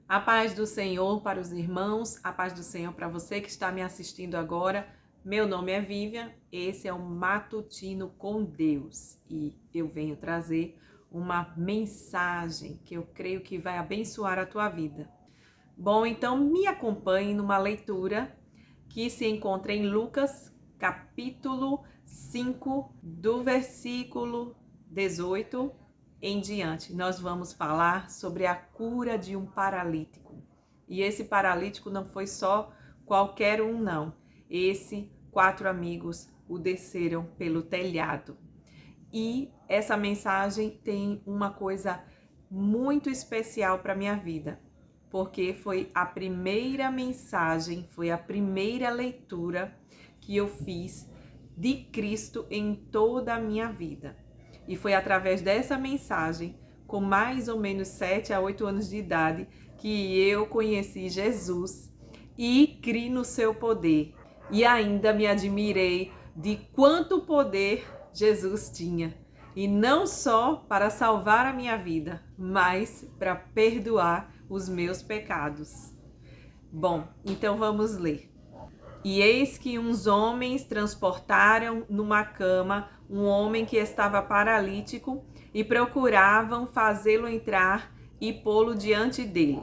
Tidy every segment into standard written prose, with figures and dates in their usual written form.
A paz do Senhor para os irmãos, a paz do Senhor para você que está me assistindo agora. Meu nome é Vivian, esse é o Matutino com Deus e eu venho trazer uma mensagem que eu creio que vai abençoar a tua vida. Bom, então me acompanhe numa leitura que se encontra em Lucas, capítulo 5, do versículo 18 em diante. Nós vamos falar sobre a cura de um paralítico. E esse paralítico não foi só qualquer um, não. Quatro amigos o desceram pelo telhado. E essa mensagem tem uma coisa muito especial para minha vida, porque foi a primeira mensagem, foi a primeira leitura que eu fiz de Cristo em toda a minha vida. E foi através dessa mensagem, com mais ou menos 7 a 8 anos de idade, que eu conheci Jesus e criei no seu poder. E ainda me admirei de quanto poder Jesus tinha. E não só para salvar a minha vida, mas para perdoar os meus pecados. Bom, então vamos ler. E eis que uns homens transportaram numa cama um homem que estava paralítico e procuravam fazê-lo entrar e pô-lo diante dele.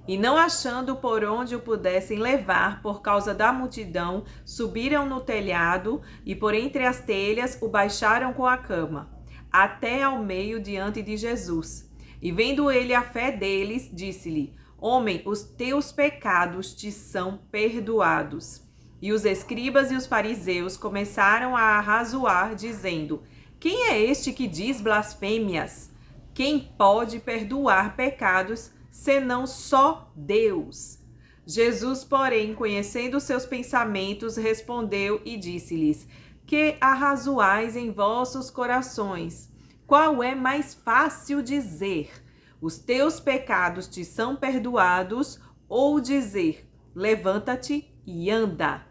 E não achando por onde o pudessem levar por causa da multidão, subiram no telhado e por entre as telhas o baixaram com a cama, até ao meio diante de Jesus. E vendo ele a fé deles, disse-lhe: Homem, os teus pecados te são perdoados. E os escribas e os fariseus começaram a arrazoar, dizendo: Quem é este que diz blasfêmias? Quem pode perdoar pecados, senão só Deus? Jesus, porém, conhecendo seus pensamentos, respondeu e disse-lhes: Que arrazoais em vossos corações? Qual é mais fácil dizer: Os teus pecados te são perdoados, ou dizer: Levanta-te e anda?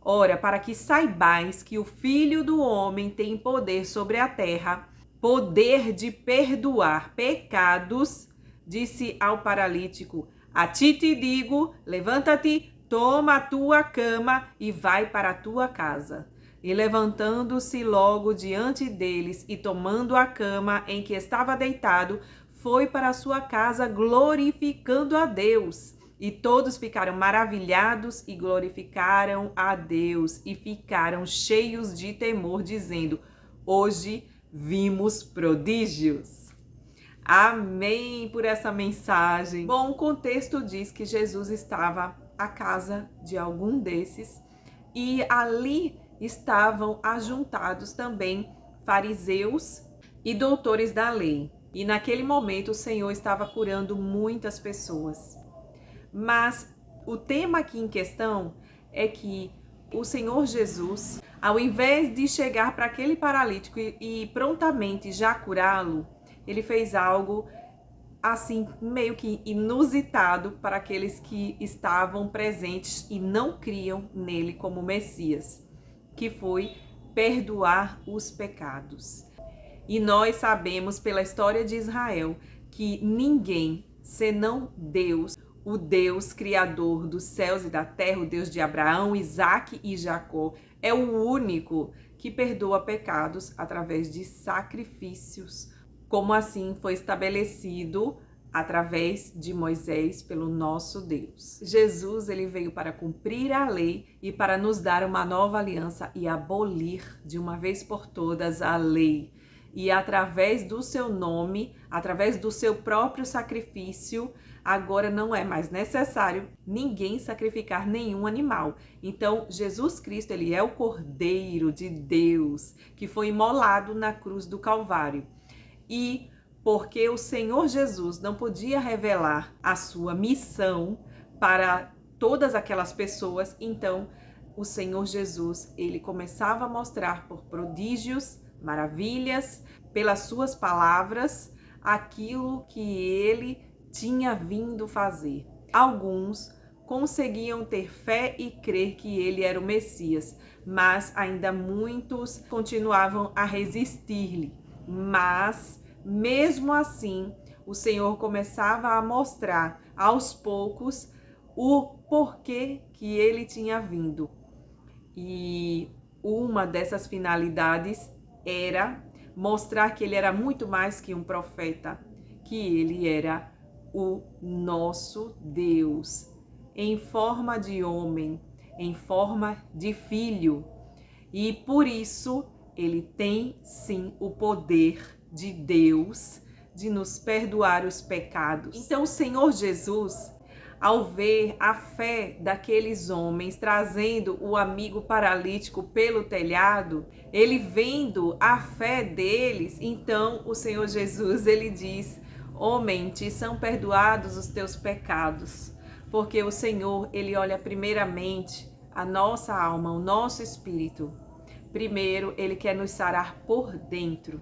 Ora, para que saibais que o Filho do Homem tem poder sobre a terra, poder de perdoar pecados, disse ao paralítico: A ti te digo, levanta-te, toma a tua cama e vai para a tua casa. E levantando-se logo diante deles e tomando a cama em que estava deitado, foi para a sua casa glorificando a Deus. E todos ficaram maravilhados e glorificaram a Deus e ficaram cheios de temor, dizendo: Hoje vimos prodígios. Amém por essa mensagem. Bom, o contexto diz que Jesus estava à casa de algum desses e ali estavam ajuntados também fariseus e doutores da lei. E naquele momento o Senhor estava curando muitas pessoas. Mas o tema aqui em questão é que o Senhor Jesus, ao invés de chegar para aquele paralítico e prontamente já curá-lo, ele fez algo assim meio que inusitado para aqueles que estavam presentes e não criam nele como Messias, que foi perdoar os pecados. E nós sabemos pela história de Israel que ninguém, senão Deus, o Deus criador dos céus e da terra, o Deus de Abraão, Isaque e Jacó, é o único que perdoa pecados através de sacrifícios, como assim foi estabelecido através de Moisés pelo nosso Deus. Jesus, ele veio para cumprir a lei e para nos dar uma nova aliança e abolir de uma vez por todas a lei. E através do seu nome, através do seu próprio sacrifício, agora não é mais necessário ninguém sacrificar nenhum animal. Então, Jesus Cristo, ele é o Cordeiro de Deus, que foi imolado na cruz do Calvário. E porque o Senhor Jesus não podia revelar a sua missão para todas aquelas pessoas, então o Senhor Jesus, ele começava a mostrar por prodígios, maravilhas, pelas suas palavras, aquilo que ele tinha vindo fazer. Alguns conseguiam ter fé e crer que ele era o Messias, mas ainda muitos continuavam a resistir-lhe. Mas, mesmo assim, o Senhor começava a mostrar aos poucos o porquê que ele tinha vindo. E uma dessas finalidades era mostrar que ele era muito mais que um profeta, que ele era o nosso Deus, em forma de homem, em forma de filho. E por isso ele tem sim o poder de Deus de nos perdoar os pecados. Então o Senhor Jesus, ao ver a fé daqueles homens trazendo o amigo paralítico pelo telhado, ele vendo a fé deles, então o Senhor Jesus, ele diz: homem, te são perdoados os teus pecados. Porque o Senhor, ele olha primeiramente a nossa alma, o nosso espírito. Primeiro, ele quer nos sarar por dentro.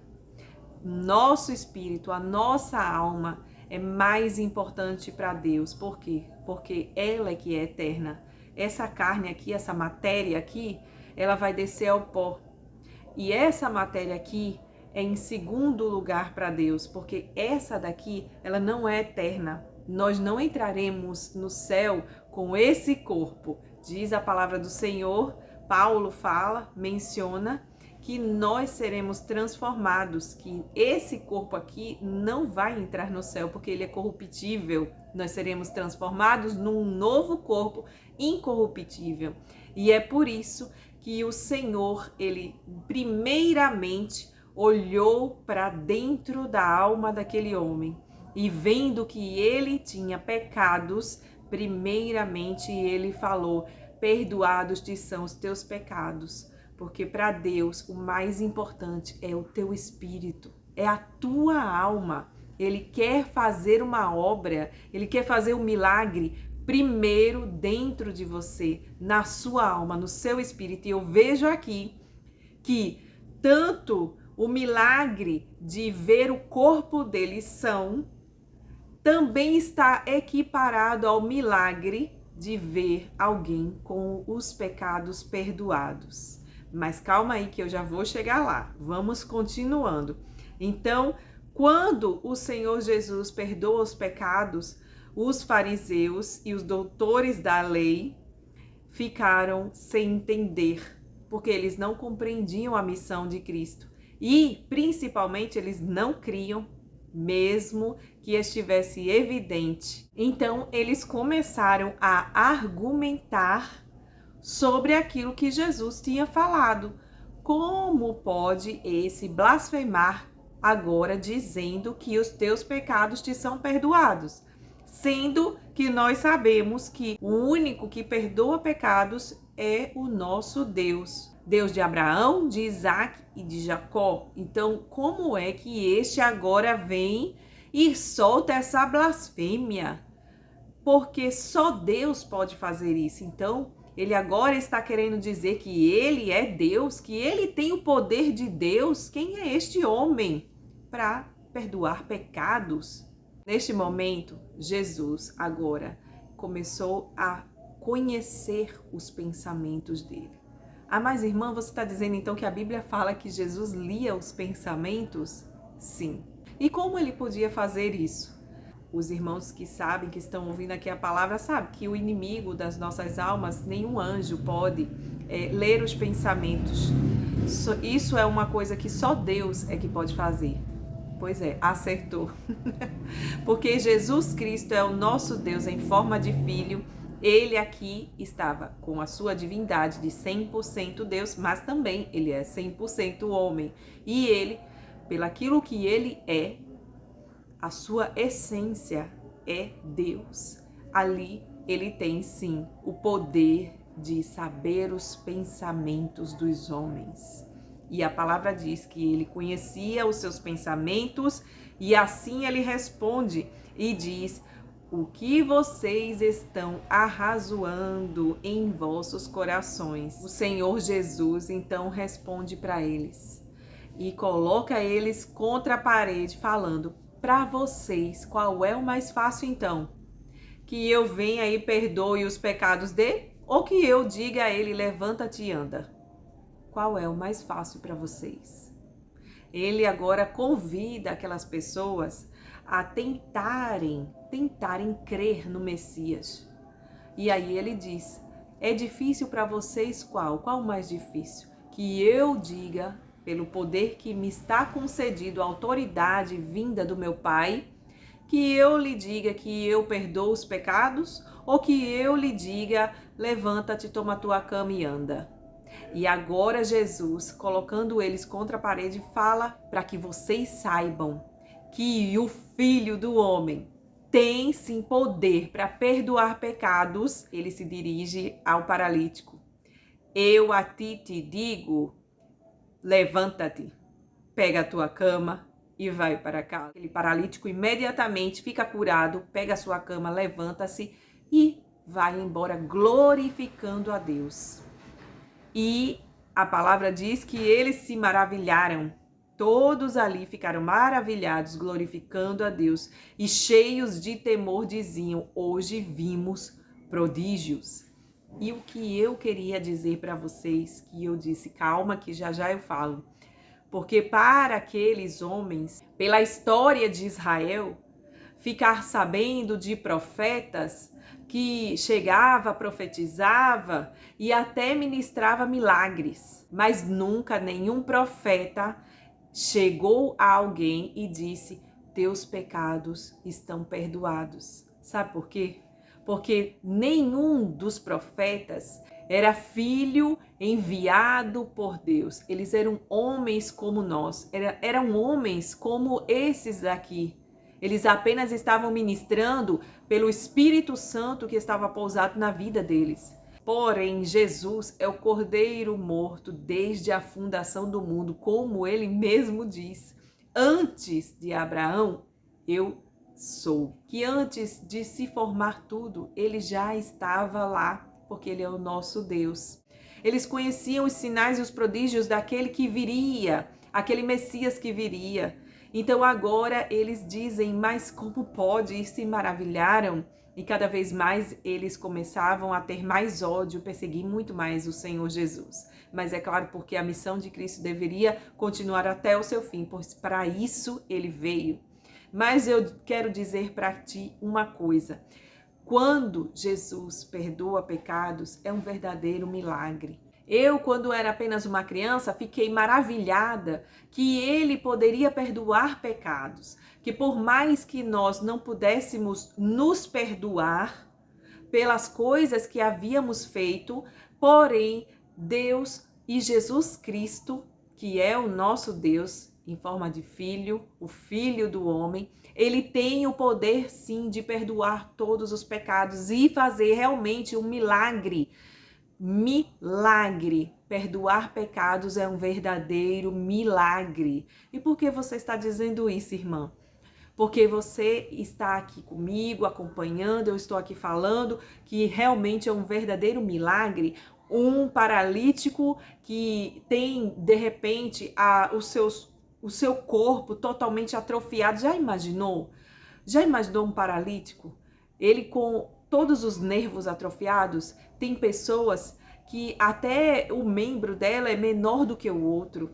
Nosso espírito, a nossa alma é mais importante para Deus. Por quê? Porque ela é que é eterna. Essa carne aqui, essa matéria aqui, ela vai descer ao pó. E essa matéria aqui é em segundo lugar para Deus, porque essa daqui, ela não é eterna. Nós não entraremos no céu com esse corpo. Diz a palavra do Senhor, Paulo fala, menciona que nós seremos transformados, que esse corpo aqui não vai entrar no céu porque ele é corruptível. Nós seremos transformados num novo corpo incorruptível. E é por isso que o Senhor, ele primeiramente olhou para dentro da alma daquele homem e vendo que ele tinha pecados, primeiramente ele falou: perdoados te são os teus pecados. Porque para Deus o mais importante é o teu espírito, é a tua alma. Ele quer fazer uma obra, ele quer fazer um milagre primeiro dentro de você, na sua alma, no seu espírito. E eu vejo aqui que tanto o milagre de ver o corpo dele são, também está equiparado ao milagre de ver alguém com os pecados perdoados. Mas calma aí que eu já vou chegar lá. Vamos continuando. Então, quando o Senhor Jesus perdoa os pecados, os fariseus e os doutores da lei ficaram sem entender, porque eles não compreendiam a missão de Cristo. E, principalmente, eles não criam, mesmo que estivesse evidente. Então, eles começaram a argumentar sobre aquilo que Jesus tinha falado. Como pode esse blasfemar agora dizendo que os teus pecados te são perdoados? Sendo que nós sabemos que o único que perdoa pecados é o nosso Deus. Deus de Abraão, de Isaac e de Jacó. Então, como é que este agora vem e solta essa blasfêmia? Porque só Deus pode fazer isso. Então, ele agora está querendo dizer que ele é Deus, que ele tem o poder de Deus. Quem é este homem para perdoar pecados? Neste momento, Jesus agora começou a conhecer os pensamentos dele. Ah, mas irmã, você está dizendo então que a Bíblia fala que Jesus lia os pensamentos? Sim. E como ele podia fazer isso? Os irmãos que sabem, que estão ouvindo aqui a palavra, sabem que o inimigo das nossas almas, nenhum anjo pode ler os pensamentos. Isso é uma coisa que só Deus é que pode fazer. Pois é, acertou. Porque Jesus Cristo é o nosso Deus em forma de filho. Ele aqui estava com a sua divindade de 100% Deus, mas também ele é 100% homem. E ele, pelaquilo que ele é, a sua essência é Deus. Ali ele tem sim o poder de saber os pensamentos dos homens. E a palavra diz que ele conhecia os seus pensamentos e assim ele responde e diz: o que vocês estão arrazoando em vossos corações? O Senhor Jesus então responde para eles e coloca eles contra a parede falando: para vocês, qual é o mais fácil então? Que eu venha e perdoe os pecados dele? Ou que eu diga a ele: levanta-te e anda? Qual é o mais fácil para vocês? Ele agora convida aquelas pessoas a tentarem tentarem crer no Messias. E aí ele diz: é difícil para vocês qual? Qual o mais difícil? Que eu diga, pelo poder que me está concedido, a autoridade vinda do meu Pai, que eu lhe diga que eu perdoo os pecados, ou que eu lhe diga, levanta-te, toma a tua cama e anda. E agora Jesus, colocando eles contra a parede, fala para que vocês saibam que o Filho do Homem tem sim poder para perdoar pecados. Ele se dirige ao paralítico. Eu a ti te digo, levanta-te, pega a tua cama e vai para casa. Aquele paralítico imediatamente fica curado, pega a sua cama, levanta-se e vai embora glorificando a Deus. E a palavra diz que eles se maravilharam. Todos ali ficaram maravilhados, glorificando a Deus. E cheios de temor diziam: hoje vimos prodígios. E o que eu queria dizer para vocês, que eu disse, calma que já já eu falo. Porque para aqueles homens, pela história de Israel, ficar sabendo de profetas que chegava, profetizava e até ministrava milagres, mas nunca nenhum profeta chegou a alguém e disse: teus pecados estão perdoados. Sabe por quê? Porque nenhum dos profetas era filho enviado por Deus. Eles eram homens como nós, eram homens como esses daqui. Eles apenas estavam ministrando pelo Espírito Santo que estava pousado na vida deles. Porém, Jesus é o Cordeiro morto desde a fundação do mundo, como ele mesmo diz. Antes de Abraão, eu sou. Que antes de se formar tudo, ele já estava lá, porque ele é o nosso Deus. Eles conheciam os sinais e os prodígios daquele que viria, aquele Messias que viria. Então agora eles dizem, mas como pode? E se maravilharam. E cada vez mais eles começavam a ter mais ódio, perseguir muito mais o Senhor Jesus. Mas é claro, porque a missão de Cristo deveria continuar até o seu fim, pois para isso ele veio. Mas eu quero dizer para ti uma coisa. Quando Jesus perdoa pecados, é um verdadeiro milagre. Eu, quando era apenas uma criança, fiquei maravilhada que ele poderia perdoar pecados. Que por mais que nós não pudéssemos nos perdoar pelas coisas que havíamos feito, porém, Deus e Jesus Cristo, que é o nosso Deus, em forma de filho, o Filho do homem, ele tem o poder sim de perdoar todos os pecados e fazer realmente um milagre. Milagre. Perdoar pecados é um verdadeiro milagre. E por que você está dizendo isso, irmã? Porque você está aqui comigo, acompanhando, eu estou aqui falando que realmente é um verdadeiro milagre. Um paralítico que tem, de repente, o seu corpo totalmente atrofiado. Já imaginou? Já imaginou um paralítico? Ele com todos os nervos atrofiados? Tem pessoas que até o membro dela é menor do que o outro.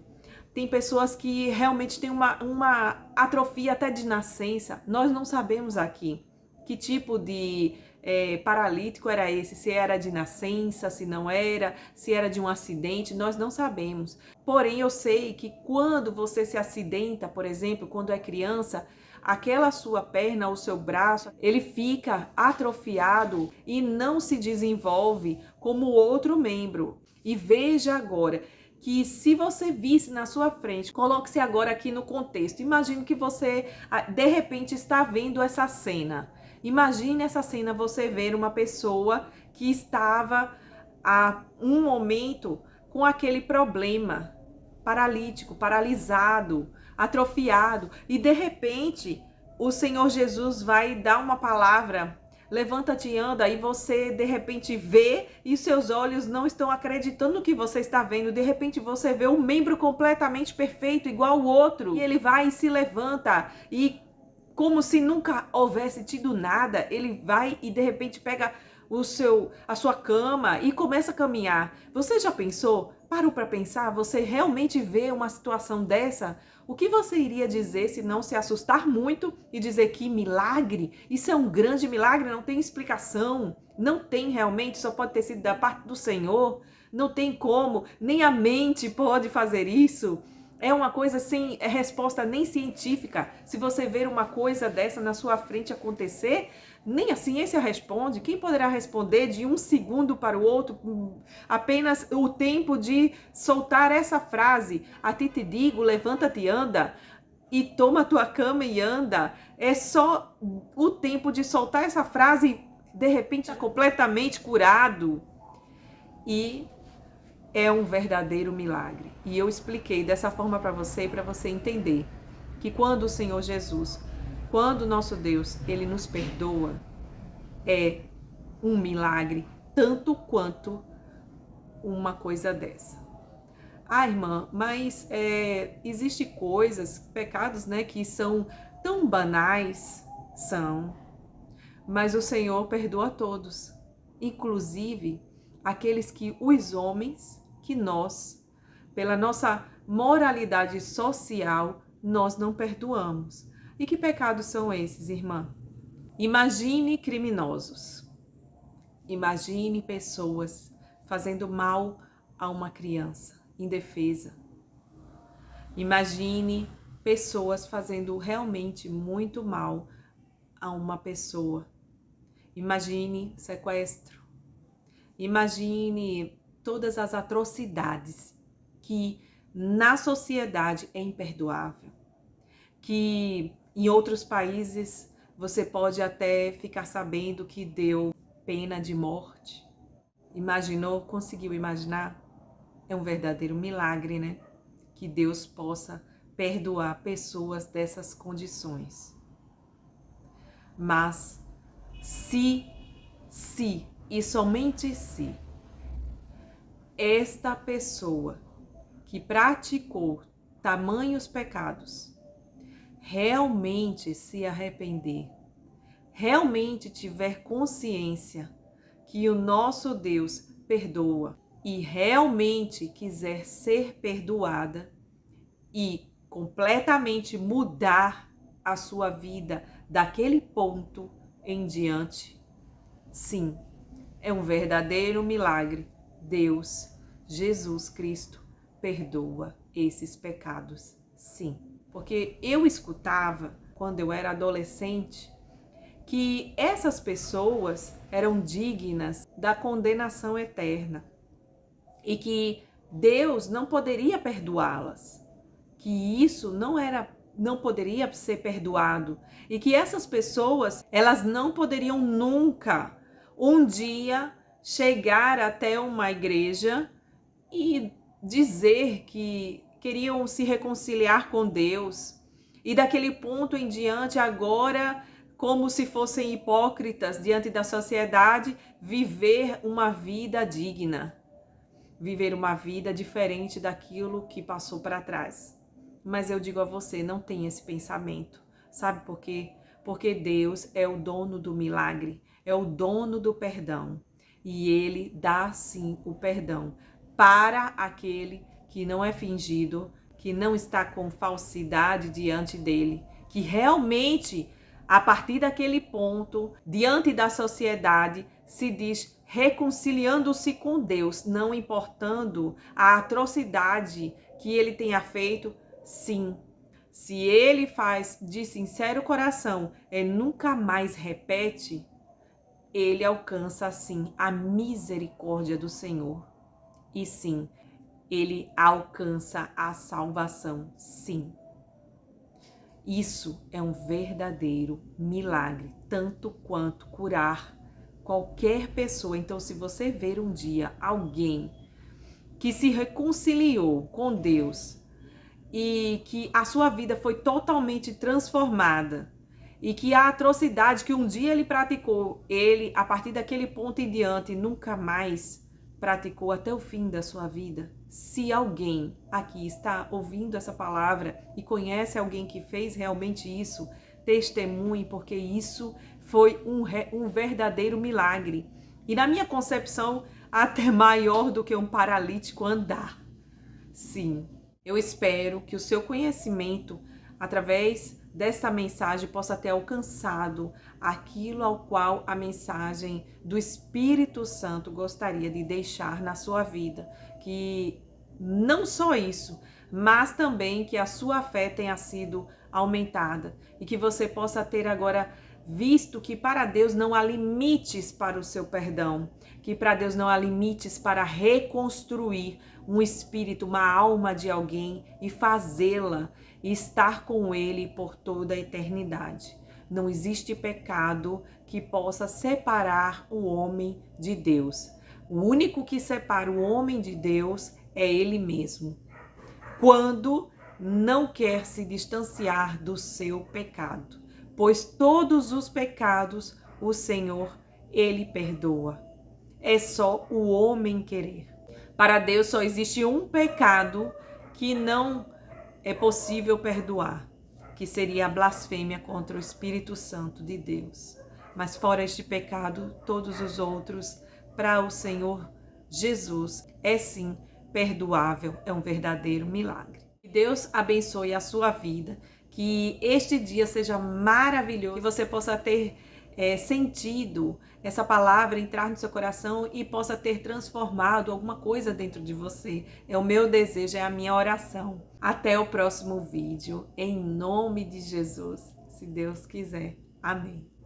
Tem pessoas que realmente têm uma atrofia até de nascença. Nós não sabemos aqui que tipo de paralítico era esse, se era de nascença, se não era, se era de um acidente, nós não sabemos. Porém, eu sei que quando você se acidenta, por exemplo, quando é criança, aquela sua perna, o seu braço, ele fica atrofiado e não se desenvolve como o outro membro. E veja agora que se você visse na sua frente, coloque-se agora aqui no contexto. Imagine que você, de repente, está vendo essa cena. Imagine essa cena, você ver uma pessoa que estava há um momento com aquele problema, paralítico, paralisado, atrofiado, e de repente o Senhor Jesus vai dar uma palavra, levanta-te e anda, e você de repente vê e seus olhos não estão acreditando no que você está vendo. De repente você vê um membro completamente perfeito, igual ao outro, e ele vai e se levanta, e como se nunca houvesse tido nada, ele vai e de repente pega a sua cama e começa a caminhar. Você já pensou? Parou para pensar? Você realmente vê uma situação dessa? O que você iria dizer se não se assustar muito e dizer que milagre? Isso é um grande milagre, não tem explicação, não tem realmente, só pode ter sido da parte do Senhor, não tem como, nem a mente pode fazer isso. É uma coisa sem resposta nem científica. Se você ver uma coisa dessa na sua frente acontecer, nem a ciência responde. Quem poderá responder de um segundo para o outro? Apenas o tempo de soltar essa frase. A ti te digo, levanta-te e anda. E toma a tua cama e anda. É só o tempo de soltar essa frase, de repente, completamente curado. E é um verdadeiro milagre. E eu expliquei dessa forma para você entender que quando o Senhor Jesus, quando o nosso Deus, ele nos perdoa, é um milagre tanto quanto uma coisa dessa. Ah, irmã, mas existe coisas, pecados, né, que são tão banais, são, mas o Senhor perdoa todos, inclusive aqueles que os homens, que nós, pela nossa moralidade social, nós não perdoamos. E que pecados são esses, irmã? Imagine criminosos. Imagine pessoas fazendo mal a uma criança indefesa. Imagine pessoas fazendo realmente muito mal a uma pessoa. Imagine sequestro. Imagine todas as atrocidades que na sociedade é imperdoável. Que em outros países você pode até ficar sabendo que deu pena de morte. Imaginou? Conseguiu imaginar? É um verdadeiro milagre, né? Que Deus possa perdoar pessoas dessas condições. Mas se e somente se esta pessoa que praticou tamanhos pecados realmente se arrepender, realmente tiver consciência que o nosso Deus perdoa e realmente quiser ser perdoada e completamente mudar a sua vida daquele ponto em diante, sim, é um verdadeiro milagre. Deus, Jesus Cristo, perdoa esses pecados, sim. Porque eu escutava, quando eu era adolescente, que essas pessoas eram dignas da condenação eterna e que Deus não poderia perdoá-las, que isso não poderia ser perdoado e que essas pessoas, elas não poderiam nunca um dia chegar até uma igreja e dizer que queriam se reconciliar com Deus e daquele ponto em diante agora, como se fossem hipócritas diante da sociedade, viver uma vida digna, viver uma vida diferente daquilo que passou para trás. Mas eu digo a você, não tenha esse pensamento. Sabe por quê? Porque Deus é o dono do milagre, é o dono do perdão. E Ele dá sim o perdão para aquele que não é fingido, que não está com falsidade diante dele, que realmente, a partir daquele ponto, diante da sociedade, se diz reconciliando-se com Deus, não importando a atrocidade que ele tenha feito. Sim, se ele faz de sincero coração e nunca mais repete, ele alcança assim a misericórdia do Senhor. E sim, ele alcança a salvação, sim. Isso é um verdadeiro milagre, tanto quanto curar qualquer pessoa. Então, se você ver um dia alguém que se reconciliou com Deus e que a sua vida foi totalmente transformada e que a atrocidade que um dia ele praticou, ele, a partir daquele ponto em diante, nunca mais praticou até o fim da sua vida. Se alguém aqui está ouvindo essa palavra e conhece alguém que fez realmente isso, testemunhe, porque isso foi um verdadeiro milagre. E na minha concepção, até maior do que um paralítico andar. Sim, Eu espero que o seu conhecimento, através desta mensagem, possa ter alcançado aquilo ao qual a mensagem do Espírito Santo gostaria de deixar na sua vida. Que não só isso, mas também que a sua fé tenha sido aumentada e que você possa ter agora visto que para Deus não há limites para o seu perdão, que para Deus não há limites para reconstruir um espírito, uma alma de alguém e fazê-la e estar com Ele por toda a eternidade. Não existe pecado que possa separar o homem de Deus. O único que separa o homem de Deus é Ele mesmo, quando não quer se distanciar do seu pecado, pois todos os pecados o Senhor, Ele perdoa. É só o homem querer. Para Deus só existe um pecado que não é possível perdoar, que seria a blasfêmia contra o Espírito Santo de Deus. Mas fora este pecado, todos os outros, para o Senhor Jesus, é sim perdoável, é um verdadeiro milagre. Que Deus abençoe a sua vida, que este dia seja maravilhoso, que você possa ter sentido essa palavra entrar no seu coração e possa ter transformado alguma coisa dentro de você. É o meu desejo, é a minha oração. Até o próximo vídeo, em nome de Jesus, se Deus quiser. Amém.